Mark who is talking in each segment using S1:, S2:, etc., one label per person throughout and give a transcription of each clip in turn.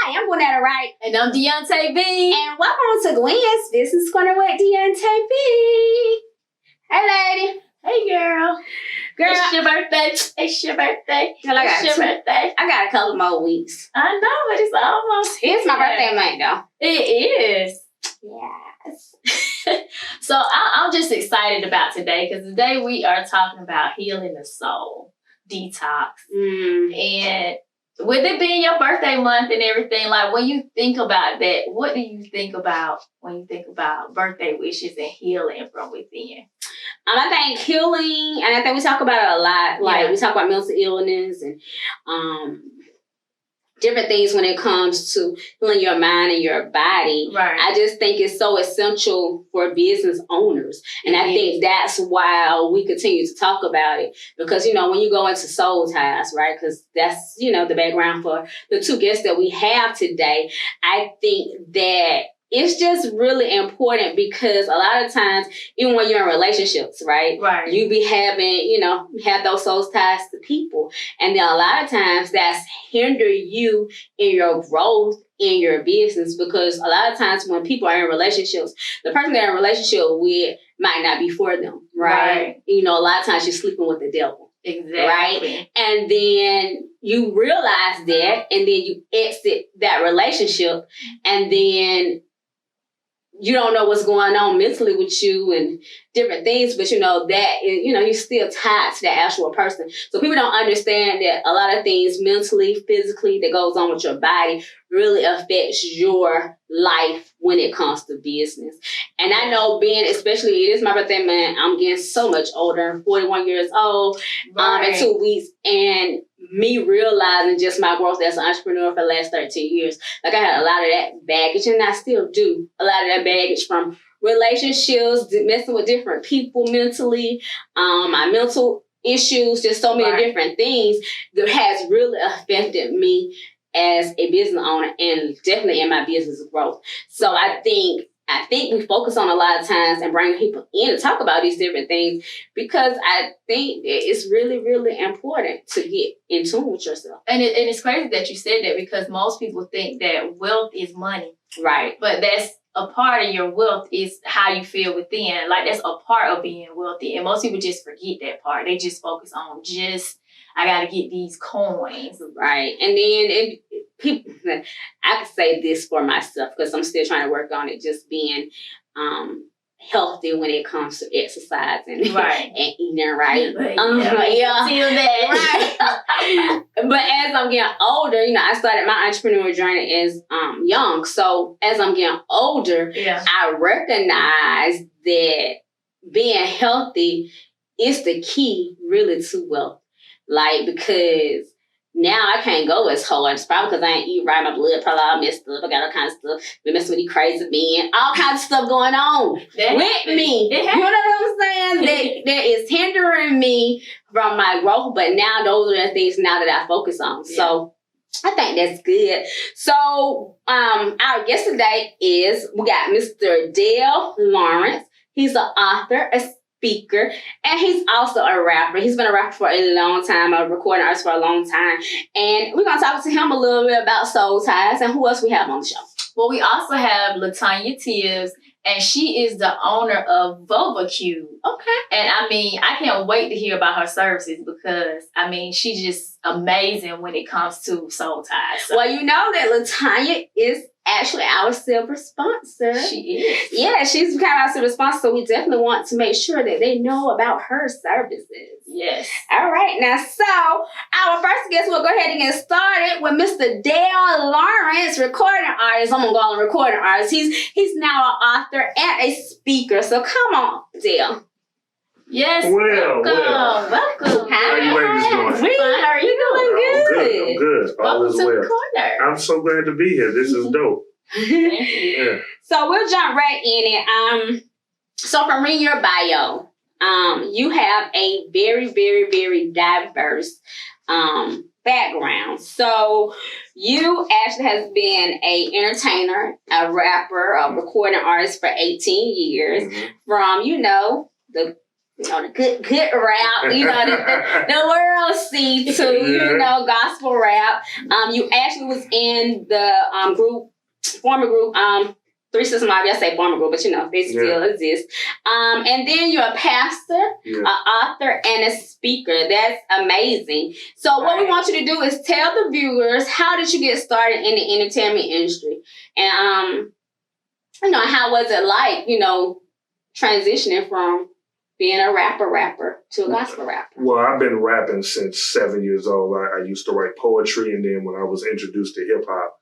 S1: I'm going at it right.
S2: And I'm Deontay B.
S1: And welcome to Gwen's Business Corner with Deontay B. Hey, lady.
S2: Hey, girl. It's your birthday. It's your birthday.
S1: Girl,
S2: it's your birthday.
S1: I got a couple more weeks.
S2: I know, but it's almost
S1: It's my birthday month, though.
S2: It is.
S1: Yes.
S2: So I'm just excited about today because today we are talking about healing the soul, detox. And with it being your birthday month and everything, like when you think about that, what do you think about when you think about birthday wishes and healing from within?
S1: I think healing, and I think we talk about it a lot. Like we talk about mental illness and different things when it comes to healing your mind and your body.
S2: Right.
S1: I just think it's so essential for business owners. And I think that's why we continue to talk about it. Because, you know, when you go into soul ties, right? Because that's, you know, the background for the two guests that we have today. I think that it's just really important because a lot of times, even when you're in relationships, right? You be having, you know, have those soul ties to people. And then a lot of times that's hinder you in your growth in your business because a lot of times when people are in relationships, the person they're in a relationship with might not be for them, right? You know, a lot of times you're sleeping with the devil.
S2: Exactly.
S1: Right? And then you realize that and then you exit that relationship and then you don't know what's going on mentally with you and different things, but you know that, you know, you're still tied to that actual person. So people don't understand that a lot of things mentally, physically that goes on with your body really affects your life when it comes to business. And I know especially it is my birthday month, I'm getting so much older, 41 years old, in 2 weeks. And me realizing just my growth as an entrepreneur for the last 13 years. Like I had a lot of that baggage and I still do. A lot of that baggage from relationships, messing with different people mentally, my mental issues, just so many different things that has really affected me as a business owner and definitely in my business growth. So I think we focus on a lot of times and bring people in to talk about these different things because I think it's really, really important to get in tune with yourself.
S2: And it's crazy that you said that because most people think that wealth is money.
S1: Right.
S2: But that's a part of your wealth is how you feel within. Like that's a part of being wealthy. And most people just forget that part. They just focus on I got to get these coins.
S1: Right. And then people, I could say this for myself because I'm still trying to work on it, just being healthy when it comes to exercising and eating right.
S2: Feel that.
S1: Right. But as I'm getting older, you know, I started my entrepreneurial journey as young. So as I'm getting older, I recognize that being healthy is the key really to wealth. Like, because now I can't go as hard. It's probably because I ain't eat right. My blood probably all messed up. I got all kinds of stuff. Been messing with these crazy men. All kinds of stuff going on with me. You know what I'm saying? That is hindering me from my growth. But now those are the things now that I focus on. Yeah. So I think that's good. So our guest today we got Mr. Dale Lawrence. He's an author, a speaker, and he's also a rapper. He's been a rapper for a long time, a recording artist for a long time. And we're going to talk to him a little bit about soul ties and who else we have on the show.
S2: Well, we also have Latanya Tibbs, and she is the owner of VulvaCube.
S1: Okay.
S2: And I mean, I can't wait to hear about her services because, I mean, she's just amazing when it comes to soul ties. So.
S1: Well, you know that Latanya is actually our silver sponsor.
S2: She is.
S1: Yeah, she's become our silver sponsor, so we definitely want to make sure that they know about her services.
S2: Yes.
S1: All right, now, so our first guest, we'll go ahead and get started with Mr. Dale Lawrence, recording artist. I'm going to call him recording artist. He's now an author and a speaker, so come on, Dale.
S2: Yes.
S3: Welcome.
S1: How
S3: you ladies doing?
S2: How are you
S1: doing?
S3: I'm good. All is well.
S2: The corner.
S3: I'm so glad to be here. This is dope.
S2: Thank you.
S3: Yeah.
S1: So we'll jump right in it. So from reading your bio, you have a very, very, very diverse background. So you actually has been a entertainer, a rapper, a recording artist for 18 years. From, you know, the the good rap, the world see too, gospel rap. You actually was in the former group, 3 6 Mob. I say former group, but they still exist. And then you're a pastor, an author, and a speaker. That's amazing. So what we want you to do is tell the viewers, how did you get started in the entertainment industry? And, how was it like, transitioning from being a rapper to a gospel rapper?
S3: Well, I've been rapping since 7 years old. I used to write poetry, and then when I was introduced to hip hop,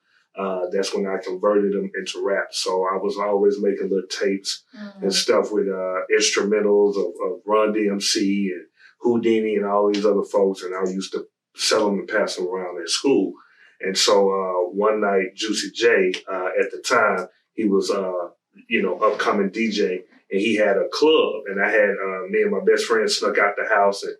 S3: that's when I converted them into rap. So I was always making little tapes and stuff with instrumentals of Run DMC and Houdini and all these other folks, and I used to sell them and pass them around at school. And so one night, Juicy J, at the time, he was upcoming DJ, and he had a club, and I had me and my best friend snuck out the house, and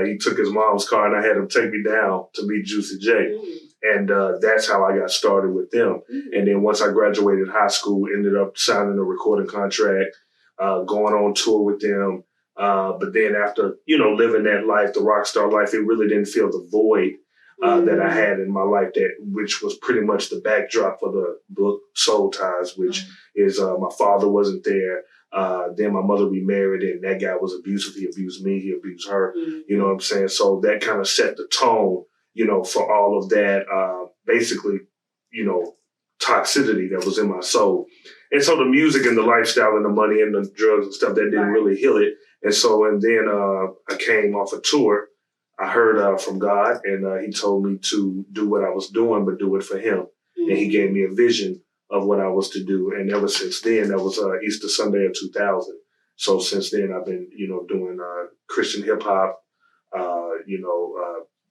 S3: he took his mom's car, and I had him take me down to meet Juicy J. And that's how I got started with them. And then once I graduated high school, ended up signing a recording contract, going on tour with them. But then after, living that life, the rock star life, it really didn't fill the void that I had in my life, which was pretty much the backdrop for the book Soul Ties, which is my father wasn't there. Then my mother remarried, and that guy was abusive. He abused me, he abused her. You know what I'm saying? So that kind of set the tone, for all of that, basically, toxicity that was in my soul. And so the music and the lifestyle and the money and the drugs and stuff, that didn't really heal it. And then I came off a tour. I heard from God, and he told me to do what I was doing, but do it for him. And he gave me a vision of what I was to do. And ever since then, that was Easter Sunday of 2000. So since then, I've been, doing Christian hip hop,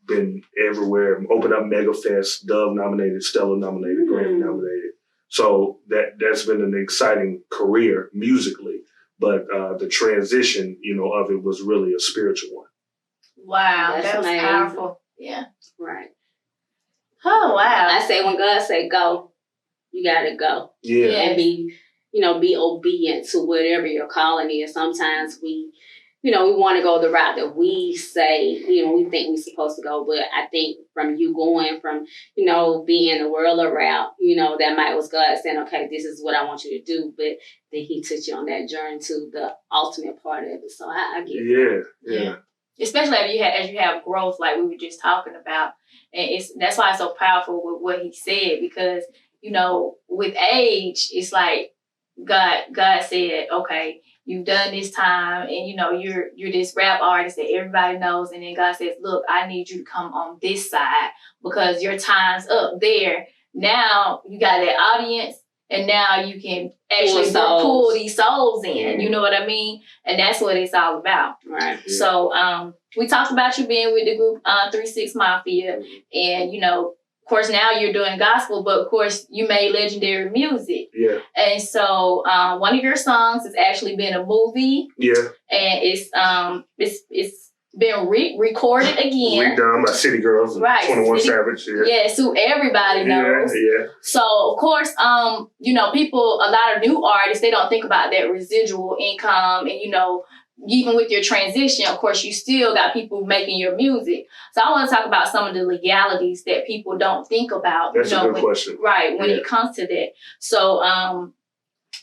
S3: been everywhere, opened up Mega Fest, Dove nominated, Stella nominated, Grammy nominated. So that's been an exciting career musically, but the transition, of it was really a spiritual one.
S2: Wow, that was powerful. Yeah.
S1: Right.
S2: Oh, wow.
S1: I say when God say go, you gotta go.
S3: Yeah.
S1: And be obedient to whatever your calling is. Sometimes we want to go the route that we say, we think we're supposed to go. But I think from you going from, being the world route, that might was God saying, okay, this is what I want you to do. But then he took you on that journey to the ultimate part of it. So I get it.
S3: Yeah.
S2: Especially as you have growth, like we were just talking about. And that's why it's so powerful with what he said, because, with age, it's like God said, okay, you've done this time, and you're this rap artist that everybody knows, and then God says, look, I need you to come on this side because your time's up there. Now you got that audience, and now you can actually pull these souls in. You know what I mean? And that's what it's all about.
S1: Right.
S2: Yeah. So we talked about you being with the group 3 6 Mafia, and of course, now you're doing gospel, but of course, you made legendary music.
S3: Yeah.
S2: And so one of your songs has actually been a movie.
S3: Yeah.
S2: And it's been recorded again.
S3: Redone by City Girls.
S2: Right.
S3: 21 Savage.
S2: Yeah, so everybody knows.
S3: Yeah.
S2: So, of course, people, a lot of new artists, they don't think about that residual income, and, even with your transition, of course, you still got people making your music. So I want to talk about some of the legalities that people don't think about.
S3: That's a good question.
S2: Right, when it comes to that. So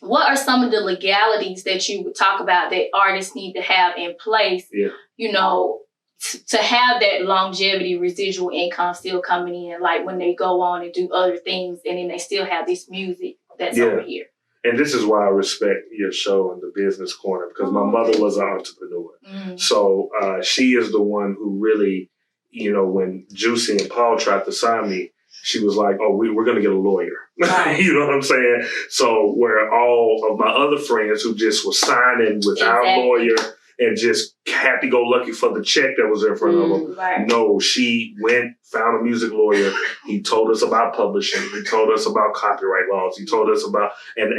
S2: what are some of the legalities that you would talk about that artists need to have in place, to have that longevity residual income still coming in, like when they go on and do other things, and then they still have this music that's over here?
S3: And this is why I respect your show and the Business Corner, because my mother was an entrepreneur. So she is the one who really, when Juicy and Paul tried to sign me, she was like, oh, we're going to get a lawyer.
S2: Right.
S3: You know what I'm saying? So where all of my other friends who just were signing without a lawyer and just happy-go-lucky for the check that was in front of them.
S2: Right.
S3: No, she went, found a music lawyer. He told us about publishing. He told us about copyright laws. He told us about, and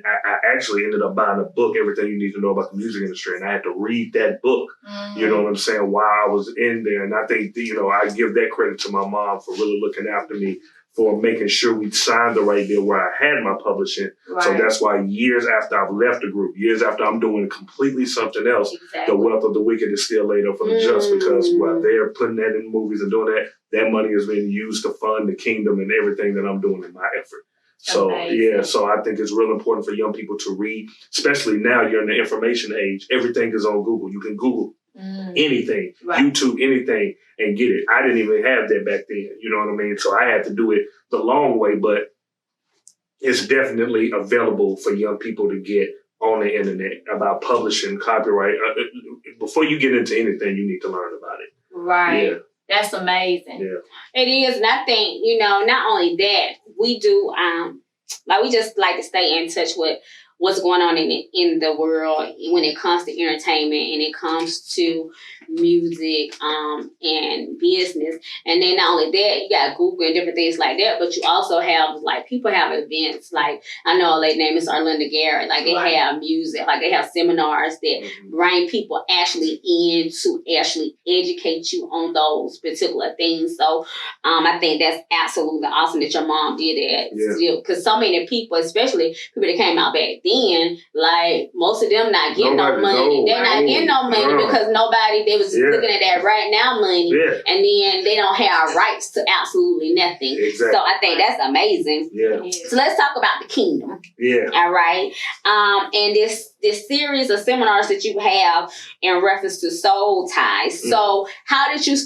S3: I actually ended up buying a book, Everything You Need to Know About the Music Industry, and I had to read that book, you know what I'm saying, while I was in there. And I think, I give that credit to my mom for really looking after me for making sure we signed the right deal where I had my publishing.
S2: Right.
S3: So that's why years after I've left the group, years after I'm doing completely something else, the wealth of the wicked is still laid up for the just, because while they're putting that in movies and doing that, that money is being used to fund the kingdom and everything that I'm doing in my effort. So, yeah, so I think it's real important for young people to read, especially now you're in the information age. Everything is on Google. You can Google anything, YouTube, anything, and get it. I didn't even have that back then. You know what I mean? So I had to do it the long way, but it's definitely available for young people to get on the internet about publishing, copyright. Before you get into anything, you need to learn about it.
S2: Right.
S3: Yeah.
S2: That's amazing.
S1: Yeah. It is. And I think, not only that, we do, we just like to stay in touch with what's going on in the world when it comes to entertainment and it comes to music and business. And then not only that, you got Google and different things like that, but you also have, people have events. Like, I know a lady named Miss Arlinda Garrett, they have music, they have seminars that bring people actually in to actually educate you on those particular things. So I think that's absolutely awesome that your mom did that. Because so many people, especially people that came out back then, most of them not getting no money. They're not getting no money because they was looking at that right now money, and then they don't have rights to absolutely nothing.
S3: Exactly.
S1: So I think that's amazing.
S3: Yeah.
S1: So let's talk about the kingdom.
S3: Yeah.
S1: All right. And this series of seminars that you have in reference to soul ties. So how did you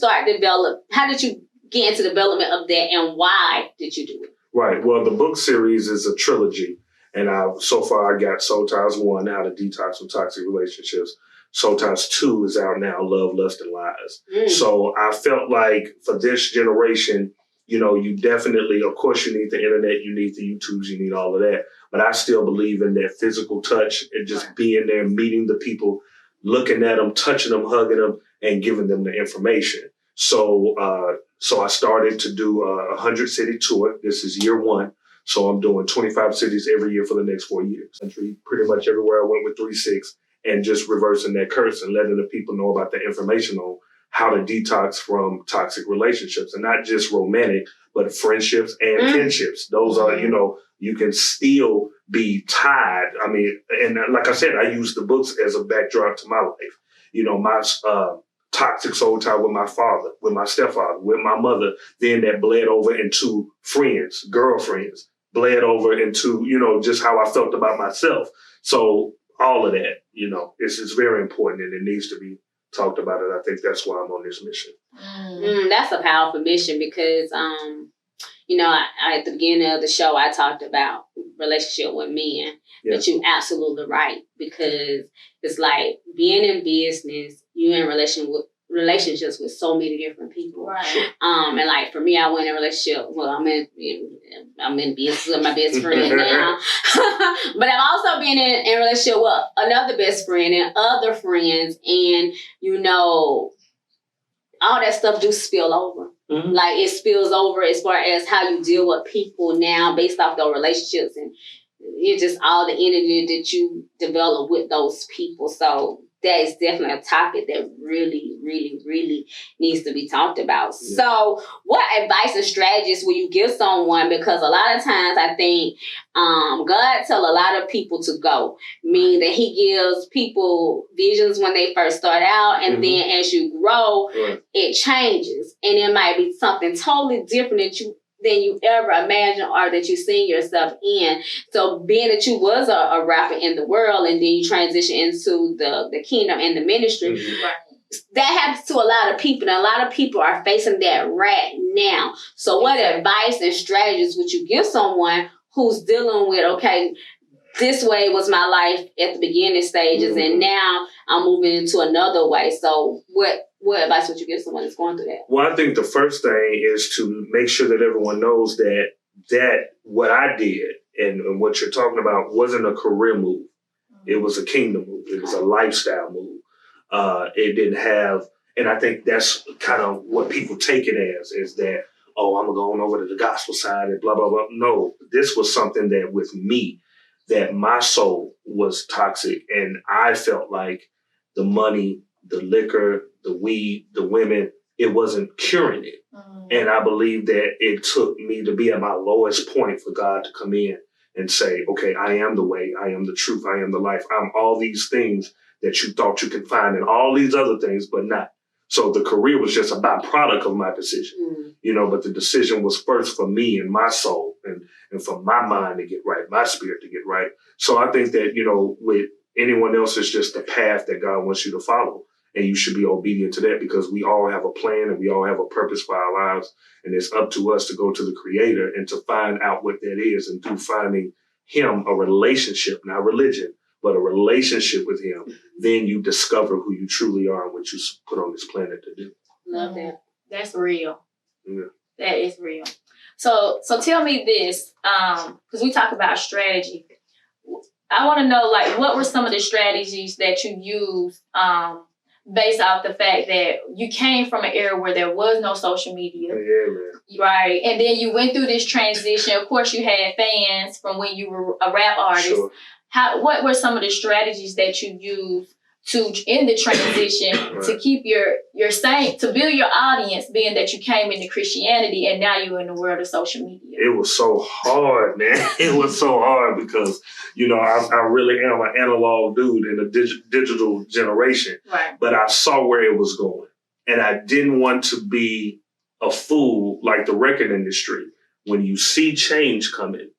S1: get into development of that, and why did you do it?
S3: Right. Well, the book series is a trilogy. And so far I got Soul Ties 1, How to Detox from Toxic Relationships. Soul Ties 2 is out now, Love, Lust, and Lies. So I felt like for this generation, you definitely, of course, you need the internet, you need the YouTubes, you need all of that. But I still believe in that physical touch and just being there, meeting the people, looking at them, touching them, hugging them, and giving them the information. So I started to do a 100-city tour. This is year 1. So I'm doing 25 cities every year for the next 4 years. Pretty much everywhere I went with 3-6, and just reversing that curse and letting the people know about the information on how to detox from toxic relationships, and not just romantic, but friendships and kinships. Those are, you can still be tied. I mean, and like I said, I use the books as a backdrop to my life. My toxic soul tie with my father, with my stepfather, with my mother, then that bled over into friends, girlfriends, bled over into, just how I felt about myself. So all of that, it's very important, and it needs to be talked about. And I think that's why I'm on this mission.
S1: That's a powerful mission because, at the beginning of the show, I talked about relationship with men. Yeah. But you're absolutely right, because it's like being in business, you're in relationships with so many different people.
S2: Right.
S1: And for me, I went in a relationship. Well, I'm in business with my best friend now, but I've also been in a relationship with another best friend and other friends, and all that stuff do spill over. It spills over as far as how you deal with people now, based off those relationships, and it's just all the energy that you develop with those people. So that is definitely a topic that really, really, really needs to be talked about. Yeah. So what advice and strategies will you give someone? Because a lot of times I think God tell a lot of people to go, meaning that he gives people visions when they first start out, and then as you grow, it changes. And it might be something totally different than you ever imagined or that you seen yourself in. So being that you was a rapper in the world, and then you transition into the kingdom and the ministry, that happens to a lot of people, and a lot of people are facing that right now. So what advice and strategies would you give someone who's dealing with, okay, this way was my life at the beginning stages, and now I'm moving into another way. So what advice would you give someone that's going through that?
S3: Well, I think the first thing is to make sure that everyone knows that what I did and what you're talking about wasn't a career move. It was a kingdom move. It was a lifestyle move. It didn't have, and I think that's kind of what people take it as, is that, oh, I'm going over to the gospel side and blah, blah, blah. No, this was something that with me, that my soul was toxic, and I felt like the money, the liquor, the weed, the women, it wasn't curing it. And I believe that it took me to be at my lowest point for God to come in and say, okay, I am the way, I am the truth, I am the life. I'm all these things that you thought you could find in all these other things, but not. So the career was just a byproduct of my decision, but the decision was first for me and my soul and for my mind to get right, my spirit to get right. So I think that, with anyone else, it's just the path that God wants you to follow. And you should be obedient to that because we all have a plan and we all have a purpose for our lives. And it's up to us to go to the Creator and to find out what that is. And through finding Him, a relationship, not religion, but a relationship with Him, then you discover who you truly are and what you put on this planet to do.
S2: Love that. That's real.
S3: Yeah.
S2: That is real. So tell me this, because we talk about strategy. I want to know, what were some of the strategies that you used based off the fact that you came from an era where there was no social media.
S3: Yeah, man.
S2: Right. And then you went through this transition. Of course, you had fans from when you were a rap artist.
S3: Sure.
S2: What were some of the strategies that you used in the transition
S3: Right.
S2: to keep your same, to build your audience, being that you came into Christianity and now you're in the world of social media?
S3: It was so hard, man. It was so hard because, I really am an analog dude in a digital generation.
S2: Right.
S3: But I saw where it was going. And I didn't want to be a fool like the record industry when you see change coming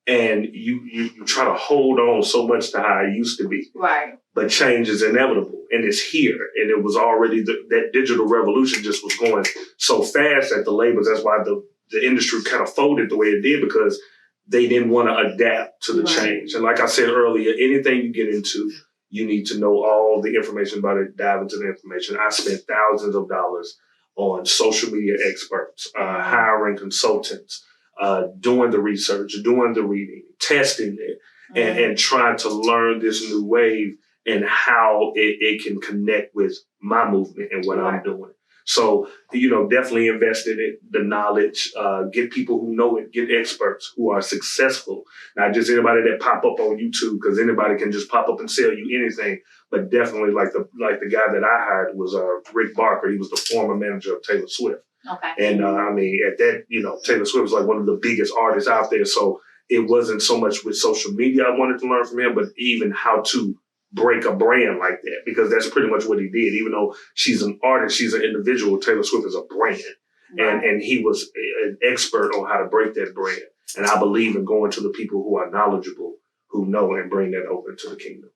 S3: and you try to hold on so much to how it used to be.
S2: Right.
S3: But change is inevitable and it's here. And it was already that digital revolution just was going so fast at the labels. That's why the industry kind of folded the way it did, because they didn't want to adapt to the change. And like I said earlier, anything you get into, you need to know all the information about it, dive into the information. I spent thousands of dollars on social media experts, hiring consultants, doing the research, doing the reading, testing it, and trying to learn this new wave and how it can connect with my movement and what I'm doing. So, definitely invest in it, the knowledge, get people who know it, get experts who are successful, not just anybody that pop up on YouTube, because anybody can just pop up and sell you anything. But definitely like the guy that I hired was Rick Barker. He was the former manager of Taylor Swift.
S2: Okay.
S3: And at that, Taylor Swift was like one of the biggest artists out there. So it wasn't so much with social media I wanted to learn from him, but even how to break a brand like that, because that's pretty much what he did. Even though she's an artist, she's an individual, Taylor Swift is a brand. Right. And he was an expert on how to break that brand. And I believe in going to the people who are knowledgeable, who know, and bring that over to the kingdom.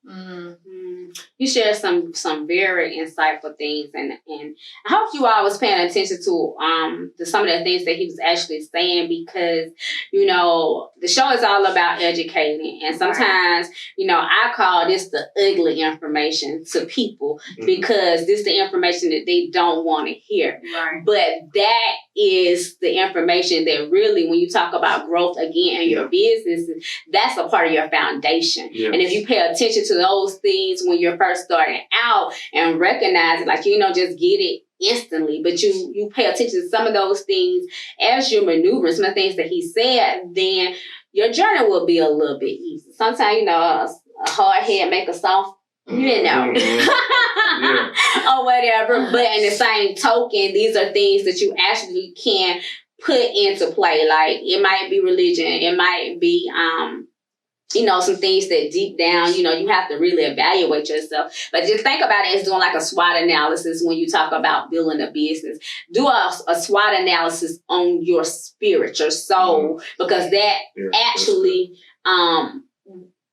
S1: Mm-hmm. You shared some very insightful things, and I hope you all was paying attention to some of the things that he was actually saying, because the show is all about educating, and sometimes I call this the ugly information to people, because this is the information that they don't want to hear. Right. But that is the information that really, when you talk about growth again in your business, that's a part of your foundation. Yes. And if you pay attention to those things when you're first starting out and recognize it, just get it instantly, but you pay attention to some of those things as you're maneuvering, some of the things that he said, then your journey will be a little bit easier. Sometimes, a hard head make a soft, or whatever. But in the same token, these are things that you actually can put into play. Like, it might be religion, it might be some things that deep down, you have to really evaluate yourself. But just think about it as doing like a SWOT analysis when you talk about building a business. Do a SWOT analysis on your spirit, your soul, because that actually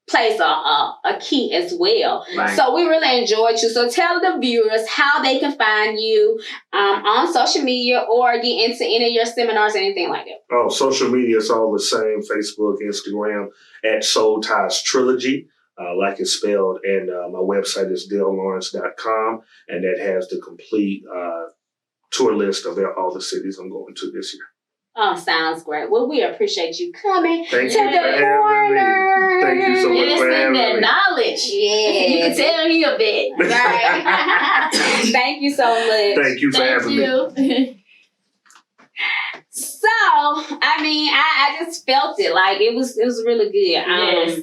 S1: plays a key as well. Right. So we really enjoyed you. So tell the viewers how they can find you on social media or get into any of your seminars, anything like that.
S3: Oh, social media is all the same. Facebook, Instagram, at Soul Ties Trilogy, like it's spelled. And my website is DaleLawrence.com. And that has the complete tour list of all the cities I'm going to this year.
S1: Oh, sounds great. Well, we appreciate you coming
S3: to
S1: the corner.
S3: Thank you so much for having
S2: that
S3: me.
S2: knowledge. Yeah. You can tell he a bit.
S1: Right. Thank you so much.
S3: Thank you for having me.
S1: So, I just felt it. Like, it was really good.
S2: Yes.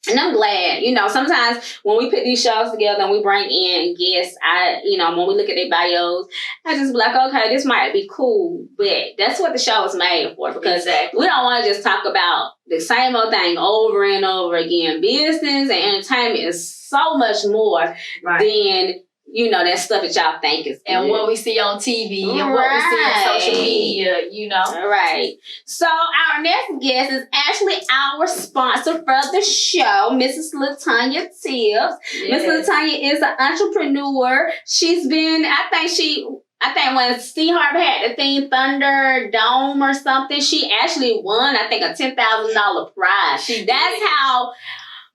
S1: And I'm glad, sometimes when we put these shows together and we bring in guests, when we look at their bios, I just be like, okay, this might be cool, but that's what the show is made for, because we don't want to just talk about the same old thing over and over again. Business and entertainment is so much more than that stuff that y'all think is good.
S2: And what we see on TV and what we see on social media,
S1: Right. So our next guest is actually our sponsor for the show, Mrs. Latanya Tibbs. Yes. Miss Latanya is an entrepreneur. She's been, I think when Steve Harvey had the theme Thunder Dome or something, she actually won, I think, a $10,000 prize. That's how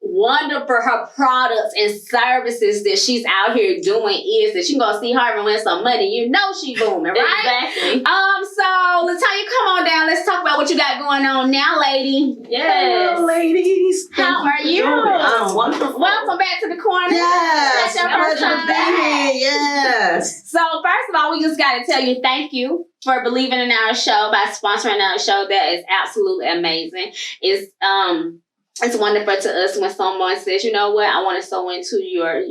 S1: wonderful her products and services that she's out here doing is, that she gonna see her and win some money. She booming, right?
S2: Exactly.
S1: So Latanya, come on down. Let's talk about what you got going on now, lady.
S2: Yes.
S4: Hello, ladies.
S1: How are you?
S4: I'm wonderful.
S1: Welcome back to the corner.
S4: Yes.
S1: That's your first
S4: Pleasure
S1: time
S4: to be
S1: back.
S4: here. Yes.
S1: So first of all, we just got to tell you thank you for believing in our show by sponsoring our show. That is absolutely amazing. It's wonderful to us when someone says, you know what, I want to sew into your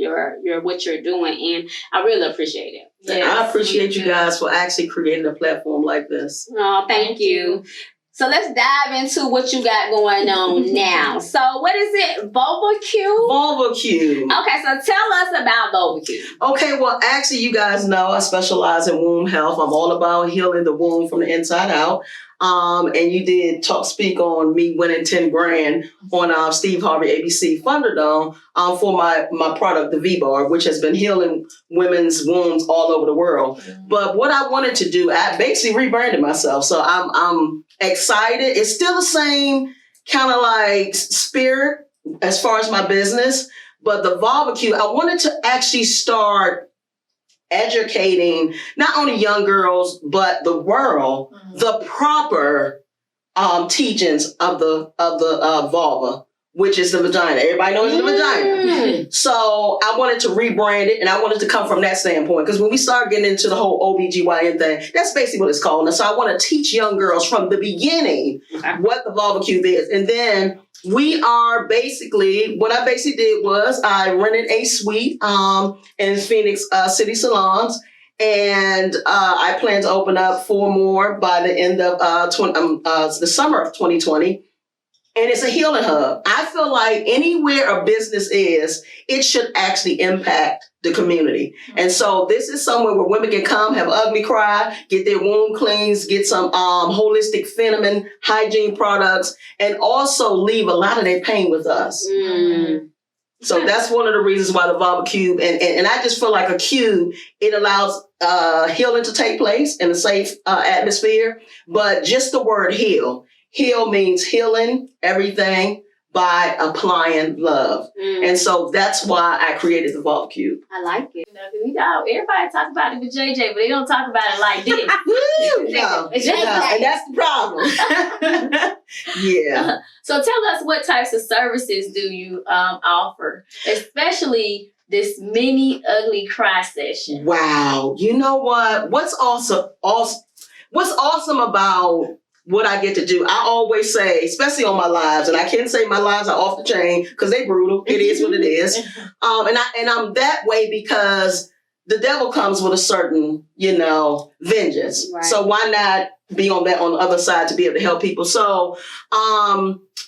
S1: what you're doing, and I really appreciate it.
S4: Yes, I appreciate you guys for actually creating a platform like this.
S1: Oh, thank you. So let's dive into what you got going on now. So what is it? VulvaCube?
S4: VulvaCube.
S1: Okay, so tell us about VulvaCube.
S4: Okay, well, actually, you guys know I specialize in womb health. I'm all about healing the womb from the inside out. And you did speak on me winning 10 grand on Steve Harvey ABC Thunderdome for my product, the V-Bar, which has been healing women's wombs all over the world. Mm-hmm. But what I wanted to do, I basically rebranded myself. So I'm excited. It's still the same kind of like spirit as far as my business. But the VulvaCube, I wanted to actually start educating not only young girls but the world, the proper teachings of the vulva, which is the vagina. Everybody knows the vagina. So I wanted to rebrand it, and I wanted to come from that standpoint, because when we start getting into the whole OBGYN thing, that's basically what it's called. And so I want to teach young girls from the beginning what the VulvaCube is. And then we are what I basically did was I rented a suite in Phoenix City Salons, and I plan to open up 4 more by the end of the summer of 2020. And it's a healing hub. I feel like anywhere a business is, it should actually impact the community. And so this is somewhere where women can come, have an ugly cry, get their womb cleansed, get some holistic feminine hygiene products, and also leave a lot of their pain with us. So that's one of the reasons why the VulvaCube, and I just feel like a cube, it allows healing to take place in a safe atmosphere. But just the word heal. Heal means healing everything by applying love. And so that's why I created the VulvaCube.
S1: I like it.
S2: Everybody talk about it with JJ, but they don't talk about it like this.
S4: No, and that's the problem. Yeah.
S2: So tell us, what types of services do you offer, especially this mini ugly cry session?
S4: Wow. You know what? What's awesome about what I get to do, I always say, especially on my lives, and I can't say my lives are off the chain because they brutal. It is what it is. And I'm that way because the devil comes with a certain, vengeance. Right. So why not be on the other side to be able to help people? So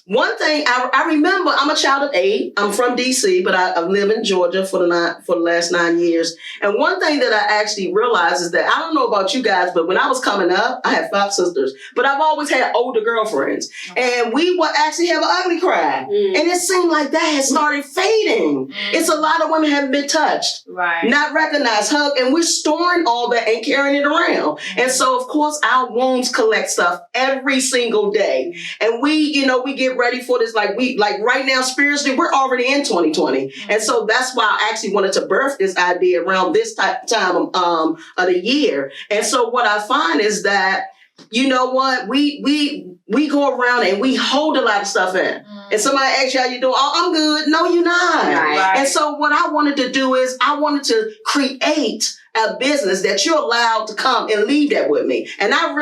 S4: one thing I remember, I'm a child of 8. I'm from DC, but I've lived in Georgia for the last 9 years. And one thing that I actually realized is that, I don't know about you guys, but when I was coming up, I had 5 sisters, but I've always had older girlfriends, and we would actually have an ugly cry. And it seemed like that had started fading. It's a lot of women haven't been touched, not recognized, hugged, and we're storing all that and carrying it around. And so, of course, our wombs collect stuff every single day. And we get ready for this. Like right now, spiritually, we're already in 2020. And so that's why I actually wanted to birth this idea around this time of the year. And so what I find is that, you know what, we go around and we hold a lot of stuff in. And somebody asks you how you doing. Oh, I'm good. No, you're not. Right. And so what I wanted to do is I wanted to create a business that you're allowed to come and lead that with me. And I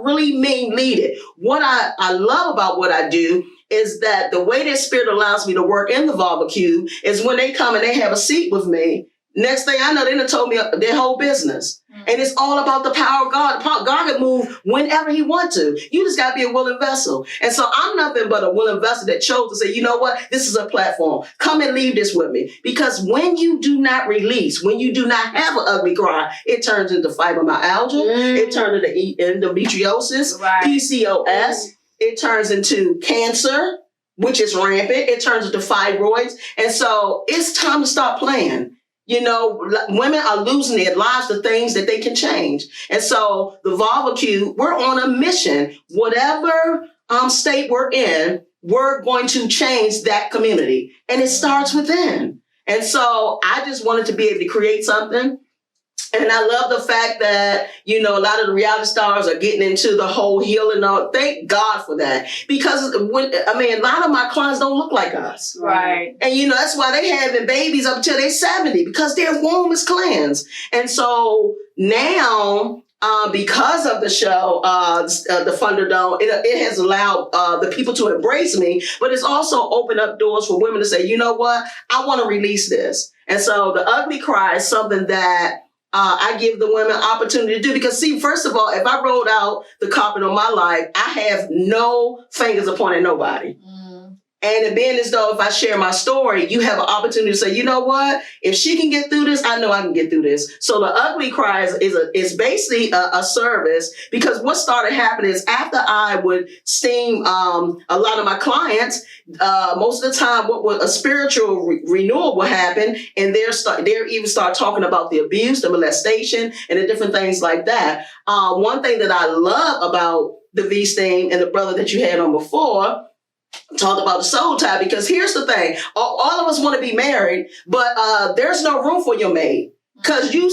S4: really mean lead it. What I love about what I do is that the way that Spirit allows me to work in the VulvaCube is when they come and they have a seat with me, next thing I know, they done told me their whole business. And it's all about the power of God. God can move whenever he wants to. You just got to be a willing vessel. And so I'm nothing but a willing vessel that chose to say, you know what? This is a platform. Come and leave this with me. Because when you do not release, when you do not have an ugly cry, it turns into fibromyalgia. It turns into endometriosis, PCOS. It turns into cancer, which is rampant. It turns into fibroids. And so it's time to stop playing. You know, women are losing their lives to things that they can change. And so the VulvaCube, we're on a mission. Whatever state we're in, we're going to change that community. And it starts within. And so I just wanted to be able to create something. And I love the fact that, you know, a lot of the reality stars are getting into the whole healing. Thank God for that. Because, a lot of my clients don't look like us.
S2: Right.
S4: And, you know, that's why they having babies up until they're 70, because their womb is cleansed. And so now, because of the show, the Thunderdome, it has allowed the people to embrace me, but it's also opened up doors for women to say, you know what, I want to release this. And so the ugly cry is something that I give the women opportunity to do, because see, first of all, if I rolled out the carpet on my life, I have no fingers upon nobody. And it being as though if I share my story, you have an opportunity to say, you know what? If she can get through this, I know I can get through this. So the ugly cry is basically a service, because what started happening is after I would steam a lot of my clients, most of the time what a spiritual renewal will happen, and they'll even start talking about the abuse, the molestation, and the different things like that. One thing that I love about the V-Steam and the brother that you had on before, talked about the soul tie, because here's the thing. All of us want to be married, but there's no room for your mate, because you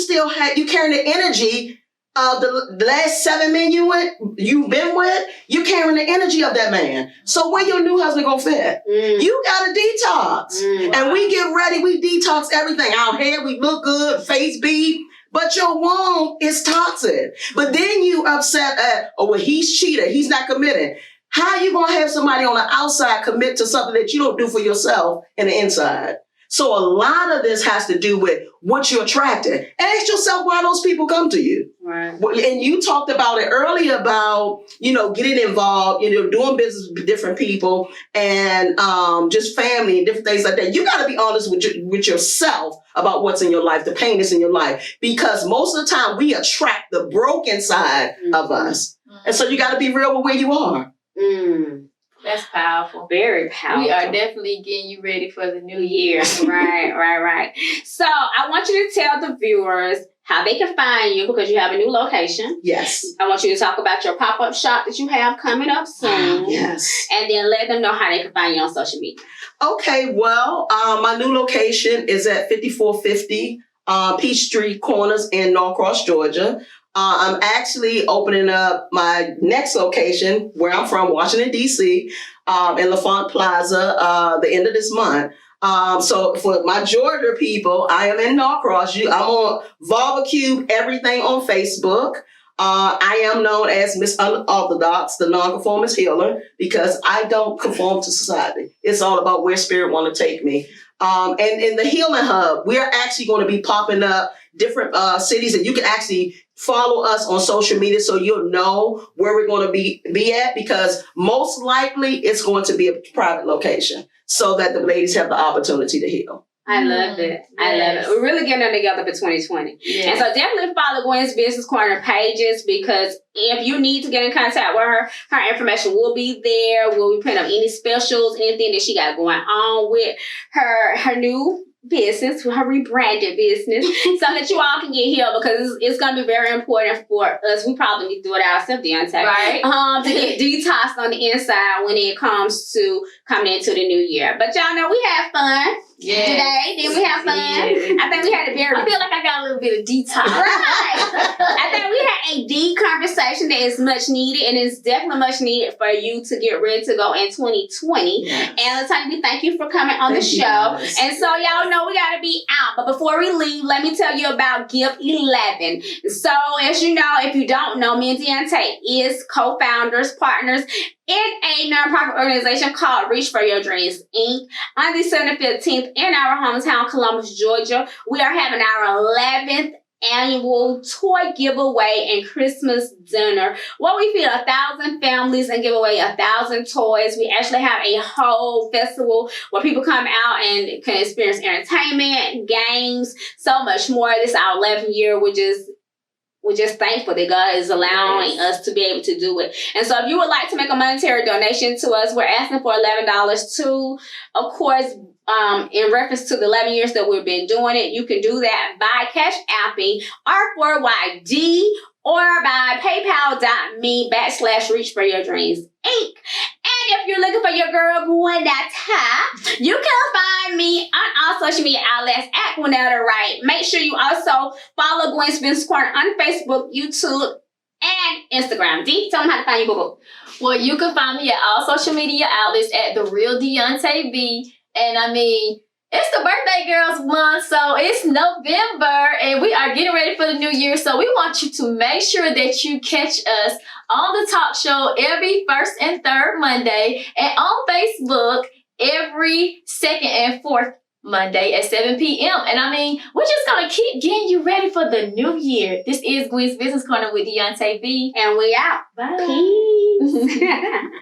S4: carrying the energy of the last 7 men you've been with. You carrying the energy of that man. So where your new husband gonna fit? You gotta detox. And we get ready, we detox everything. Our hair, we look good, face beat. But your womb is toxic. But then you upset at, he's cheated, he's not committed. How are you going to have somebody on the outside commit to something that you don't do for yourself in the inside? So a lot of this has to do with what you're attracting. Ask yourself why those people come to you.
S1: Right.
S4: And you talked about it earlier about, you know, getting involved, you know, doing business with different people and just family and different things like that. You got to be honest with yourself about what's in your life, the pain that's in your life, because most of the time we attract the broken side of us. And so you got to be real with where you are.
S2: That's powerful.
S1: Very powerful.
S2: We are definitely getting you ready for the new year.
S1: Right. So I want you to tell the viewers how they can find you, because you have a new location.
S4: Yes.
S1: I want you to talk about your pop-up shop that you have coming up soon.
S4: Yes.
S1: And then let them know how they can find you on social media.
S4: Okay, well, my new location is at 5450 Peachtree Corners in Norcross, Georgia. I'm actually opening up my next location where I'm from, Washington, D.C., in LaFont Plaza, the end of this month. So for my Georgia people, I am in Norcross. I'm on VulvaCube, everything on Facebook. I am known as Miss Unorthodox, the nonconformist healer, because I don't conform to society. It's all about where spirit want to take me. And in the Healing Hub, we're actually going to be popping up different cities, and you can actually follow us on social media so you'll know where we're going to be at, because most likely it's going to be a private location so that the ladies have the opportunity to heal.
S1: I love it. I love it. We're really getting it together for 2020.
S2: Yes.
S1: And so definitely follow Gwen's Business Corner pages, because if you need to get in contact with her, her information will be there. We'll be putting up any specials, anything that she got going on with her new business, her rebranded business, so that you all can get healed, because it's going to be very important for us. We probably need to do it ourselves, Deontay.
S2: Right.
S1: To get detoxed on the inside when it comes to coming into the new year. But y'all know we had fun. Today, did we have fun?
S2: Yes.
S1: I think we had a very...
S2: I feel like I got a little bit of detox.
S1: Right. I think we had a deep conversation that is much needed, and it's definitely much needed for you to get ready to go in 2020.
S4: Yes.
S1: And Latanya, we thank you for coming on the show. And so y'all know we got to be out. But before we leave, let me tell you about Give 11. So as you know, if you don't know, me and Deontay is co-founders, partners in a nonprofit organization called Reach for Your Dreams, Inc. On December 15th in our hometown, Columbus, Georgia, we are having our 11th annual toy giveaway and Christmas dinner where we feed 1,000 families and give away 1,000 toys. We actually have a whole festival where people come out and can experience entertainment, games, so much more. This is our 11th year. We're just thankful that God is allowing us to be able to do it. And so if you would like to make a monetary donation to us, we're asking for $11 to, of course, in reference to the 11 years that we've been doing it. You can do that by Cash Apping R4YD or by PayPal.me/Reach for Your Dreams, Inc. And if you're looking for your girl Gwinnetta, you can find me on all social media outlets at Gwinnetta Wright. Make sure you also follow Gwen Spence Corner on Facebook, YouTube, and Instagram. D, tell them how to find you, boo-boo.
S2: Well, you can find me at all social media outlets at The Real Deontay B. And I mean, it's the birthday girls month, so it's November, and we are getting ready for the new year. So we want you to make sure that you catch us on the talk show every first and third Monday, and on Facebook every second and fourth Monday at 7 p.m. And I mean, we're just going to keep getting you ready for the new year. This is Gwen's Business Corner with Deontay B.
S1: And we out.
S2: Bye.
S1: Peace.